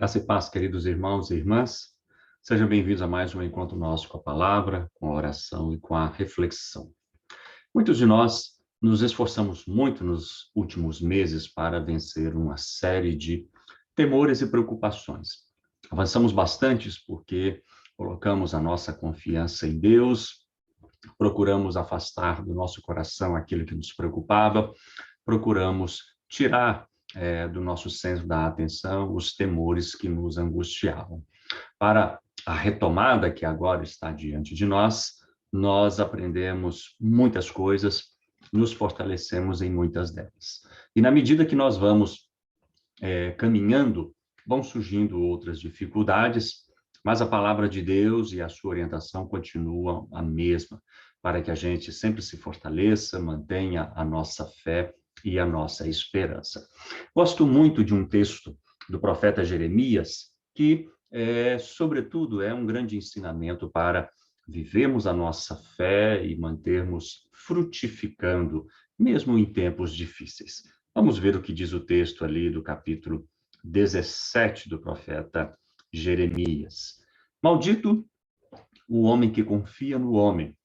Graça e paz, queridos irmãos e irmãs. Sejam bem-vindos a mais um encontro nosso com a palavra, com a oração e com a reflexão. Muitos de nós nos esforçamos muito nos últimos meses para vencer uma série de temores e preocupações. Avançamos bastante porque colocamos a nossa confiança em Deus, procuramos afastar do nosso coração aquilo que nos preocupava, procuramos tirar do nosso centro da atenção os temores que nos angustiavam. Para a retomada que agora está diante de nós, nós aprendemos muitas coisas, nos fortalecemos em muitas delas. E na medida que nós vamos caminhando, vão surgindo outras dificuldades, mas a palavra de Deus e a sua orientação continuam a mesma, para que a gente sempre se fortaleça, mantenha a nossa fé e a nossa esperança. Gosto muito de um texto do profeta Jeremias, que, sobretudo, é um grande ensinamento para vivermos a nossa fé e mantermos frutificando, mesmo em tempos difíceis. Vamos ver o que diz o texto ali do capítulo 17 do profeta Jeremias. Maldito o homem que confia no homem,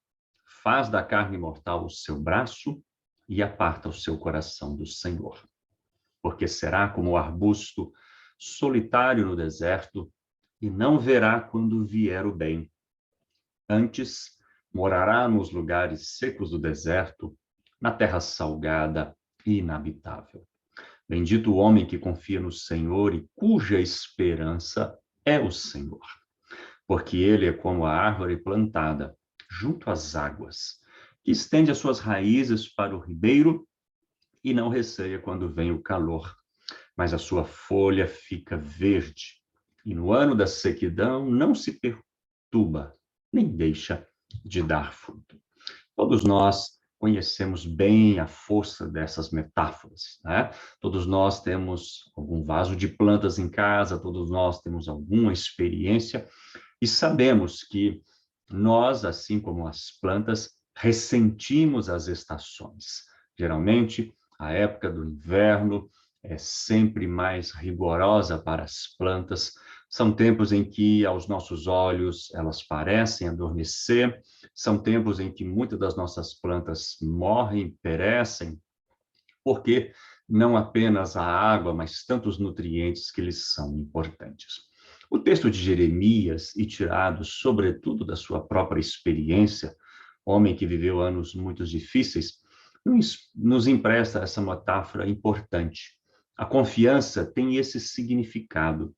faz da carne mortal o seu braço e aparta o seu coração do Senhor. Porque será como o arbusto solitário no deserto e não verá quando vier o bem. Antes, morará nos lugares secos do deserto, na terra salgada e inabitável. Bendito o homem que confia no Senhor e cuja esperança é o Senhor. Porque ele é como a árvore plantada junto às águas, que estende as suas raízes para o ribeiro e não receia quando vem o calor, mas a sua folha fica verde, e no ano da sequidão não se perturba, nem deixa de dar fruto. Todos nós conhecemos bem a força dessas metáforas, né? Todos nós temos algum vaso de plantas em casa, todos nós temos alguma experiência e sabemos que nós, assim como as plantas, ressentimos as estações. Geralmente, a época do inverno é sempre mais rigorosa para as plantas. São tempos em que, aos nossos olhos, elas parecem adormecer. São tempos em que muitas das nossas plantas morrem, perecem, porque não apenas a água, mas tantos nutrientes que lhes são importantes. O texto de Jeremias, e tirado sobretudo da sua própria experiência, homem que viveu anos muito difíceis, nos empresta essa metáfora importante. A confiança tem esse significado.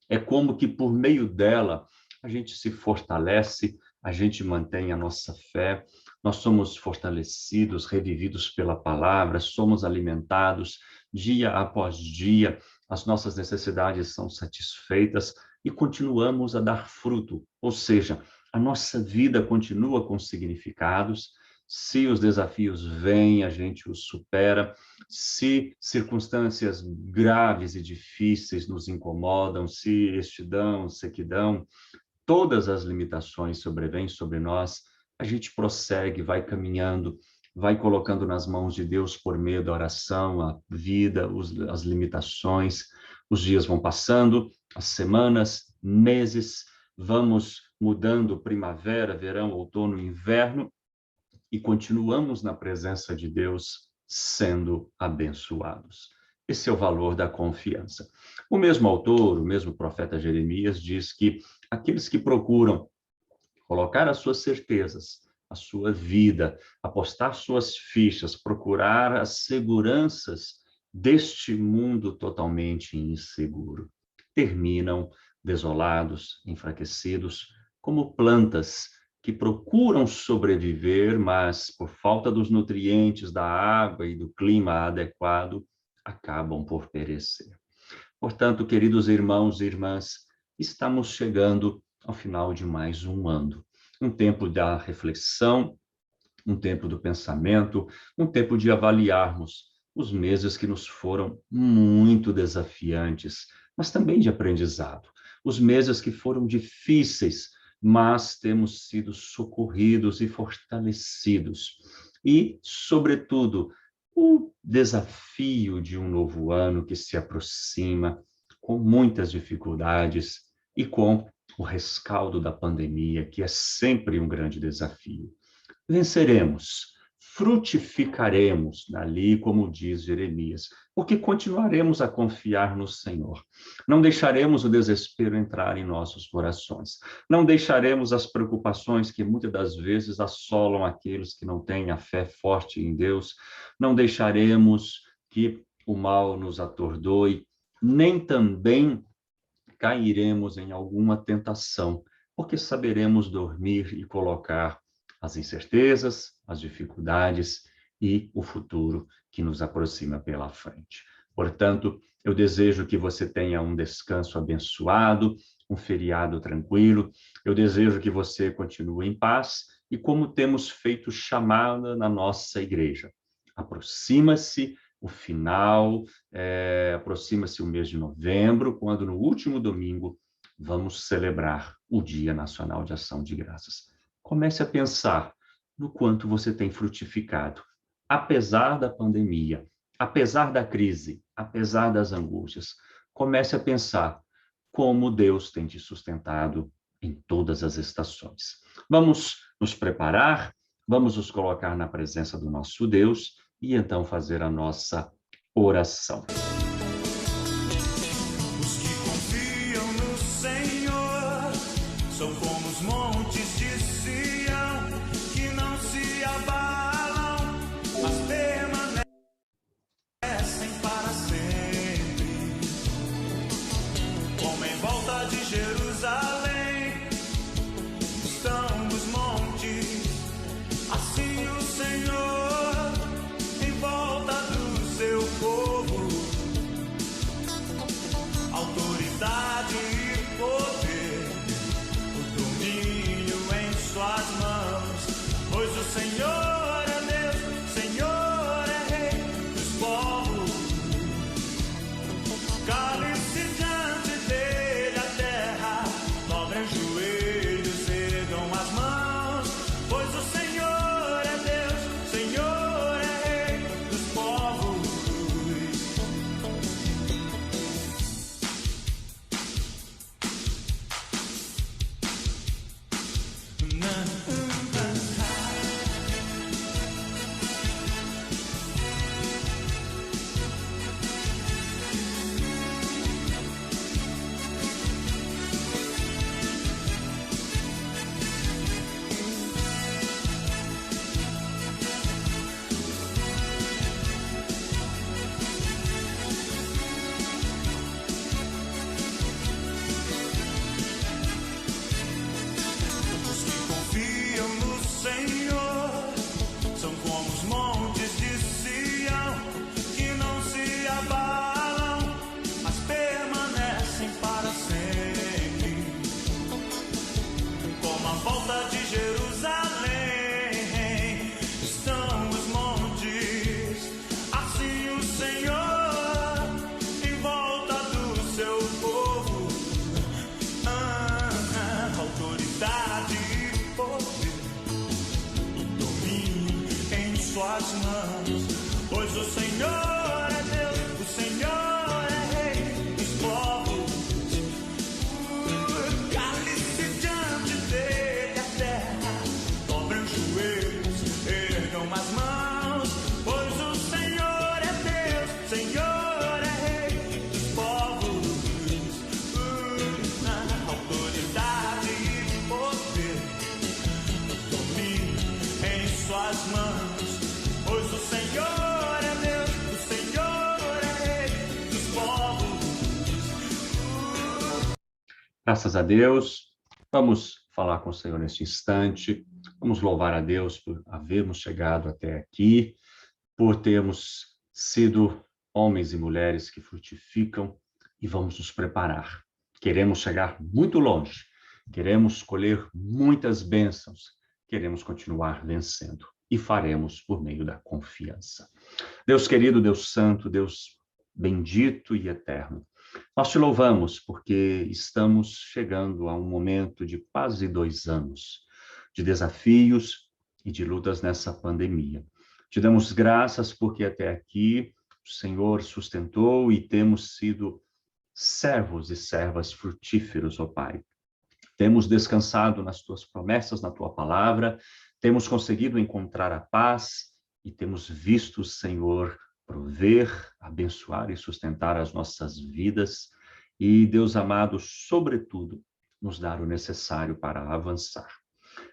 É como que por meio dela a gente se fortalece, a gente mantém a nossa fé, nós somos fortalecidos, revividos pela palavra, somos alimentados dia após dia, as nossas necessidades são satisfeitas e continuamos a dar fruto, ou seja, a nossa vida continua com significados. Se os desafios vêm, a gente os supera. Se circunstâncias graves e difíceis nos incomodam, se extidão, sequidão, todas as limitações sobrevêm sobre nós, a gente prossegue, vai caminhando, vai colocando nas mãos de Deus por meio da oração, a vida, as limitações. Os dias vão passando, as semanas, meses, vamos mudando primavera, verão, outono, inverno, e continuamos na presença de Deus sendo abençoados. Esse é o valor da confiança. O mesmo autor, o mesmo profeta Jeremias diz que aqueles que procuram colocar as suas certezas, a sua vida, apostar suas fichas, procurar as seguranças deste mundo totalmente inseguro, terminam desolados, enfraquecidos, como plantas que procuram sobreviver, mas por falta dos nutrientes, da água e do clima adequado, acabam por perecer. Portanto, queridos irmãos e irmãs, estamos chegando ao final de mais um ano. Um tempo da reflexão, um tempo do pensamento, um tempo de avaliarmos os meses que nos foram muito desafiantes, mas também de aprendizado. Os meses que foram difíceis, mas temos sido socorridos e fortalecidos. E, sobretudo, o desafio de um novo ano que se aproxima, com muitas dificuldades e com o rescaldo da pandemia, que é sempre um grande desafio. Venceremos, frutificaremos ali, como diz Jeremias, porque continuaremos a confiar no Senhor. Não deixaremos o desespero entrar em nossos corações. Não deixaremos as preocupações que muitas das vezes assolam aqueles que não têm a fé forte em Deus. Não deixaremos que o mal nos atordoe, nem também cairemos em alguma tentação, porque saberemos dormir e colocar as incertezas, as dificuldades e o futuro que nos aproxima pela frente. Portanto, eu desejo que você tenha um descanso abençoado, um feriado tranquilo. Eu desejo que você continue em paz e como temos feito chamada na nossa igreja. Aproxima-se o final, aproxima-se o mês de novembro, quando no último domingo vamos celebrar o Dia Nacional de Ação de Graças. Comece a pensar no quanto você tem frutificado, apesar da pandemia, apesar da crise, apesar das angústias. Comece a pensar como Deus tem te sustentado em todas as estações. Vamos nos preparar, vamos nos colocar na presença do nosso Deus e então fazer a nossa oração. Os que confiam no Senhor são como os montes de Sião, que não se abalam, mas permanecem para sempre. Como em volta de Jerusalém estão os montes, assim o Senhor seu povo, autoridade e poder, o domínio em suas mãos, pois o Senhor é Deus, Senhor é Rei dos povos. Cale-se diante dele a terra, dobrem os joelhos, ergam as mãos, pois o Senhor é Deus, Senhor é Rei dos povos. Suas mãos, pois o Senhor é Deus, o Senhor é Rei dos povos. Cale-se diante dele a terra, dobrem os joelhos, ergam as mãos, pois o Senhor é Deus, Senhor é Rei dos povos. Autoridade e poder, domínio em suas mãos. Pois o Senhor é Deus, o Senhor é Rei dos povos. Graças a Deus, vamos falar com o Senhor neste instante, vamos louvar a Deus por havermos chegado até aqui, por termos sido homens e mulheres que frutificam e vamos nos preparar. Queremos chegar muito longe, queremos colher muitas bênçãos, queremos continuar vencendo. E faremos por meio da confiança. Deus querido, Deus santo, Deus bendito e eterno, nós te louvamos porque estamos chegando a um momento de quase 2 anos de desafios e de lutas nessa pandemia. Te damos graças porque até aqui o Senhor sustentou e temos sido servos e servas frutíferos, ó Pai. Temos descansado nas tuas promessas, na tua palavra, temos conseguido encontrar a paz e temos visto o Senhor prover, abençoar e sustentar as nossas vidas. E, Deus amado, sobretudo, nos dar o necessário para avançar.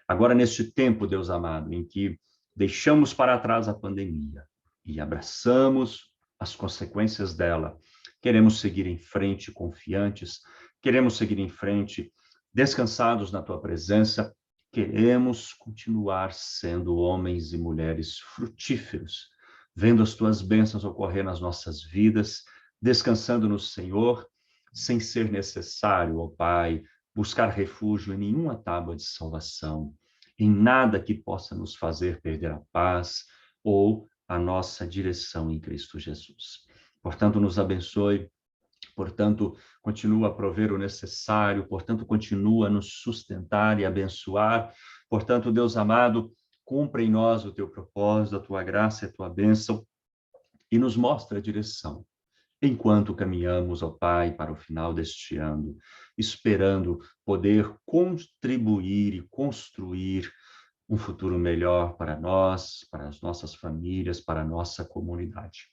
Agora, neste tempo, Deus amado, em que deixamos para trás a pandemia e abraçamos as consequências dela, queremos seguir em frente confiantes, queremos seguir em frente descansados na tua presença, queremos continuar sendo homens e mulheres frutíferos, vendo as tuas bênçãos ocorrer nas nossas vidas, descansando no Senhor, sem ser necessário, ó Pai, buscar refúgio em nenhuma tábua de salvação, em nada que possa nos fazer perder a paz ou a nossa direção em Cristo Jesus. Portanto, nos abençoe, portanto, continua a prover o necessário, portanto, continua a nos sustentar e abençoar. Portanto, Deus amado, cumpra em nós o teu propósito, a tua graça e a tua bênção e nos mostra a direção. Enquanto caminhamos, ó Pai, para o final deste ano, esperando poder contribuir e construir um futuro melhor para nós, para as nossas famílias, para a nossa comunidade.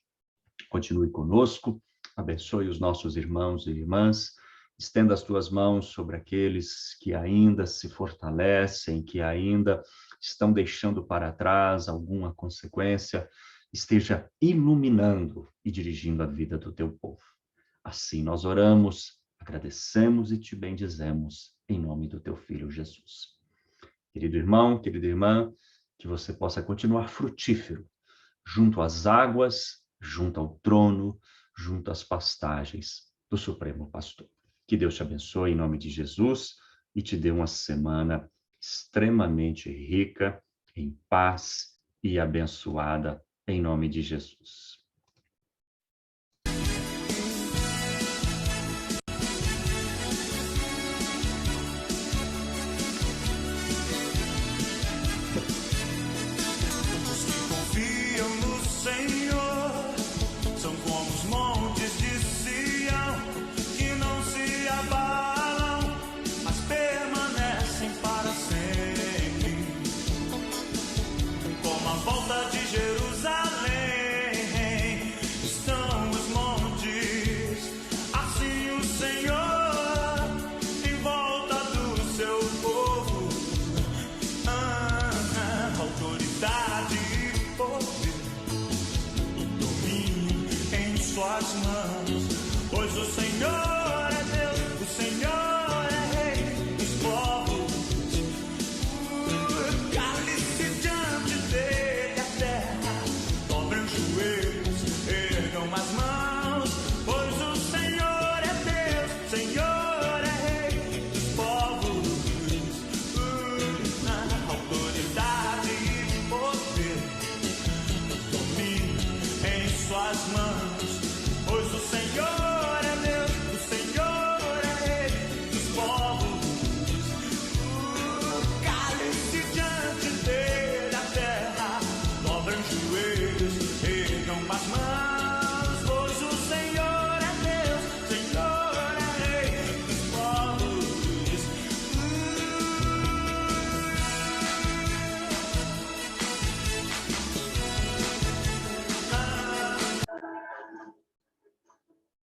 Continue conosco, abençoe os nossos irmãos e irmãs, estenda as tuas mãos sobre aqueles que ainda se fortalecem, que ainda estão deixando para trás alguma consequência, esteja iluminando e dirigindo a vida do teu povo. Assim nós oramos, agradecemos e te bendizemos, em nome do teu Filho Jesus. Querido irmão, querida irmã, que você possa continuar frutífero, junto às águas, junto ao trono, junto às pastagens do Supremo Pastor. Que Deus te abençoe em nome de Jesus e te dê uma semana extremamente rica em paz e abençoada em nome de Jesus.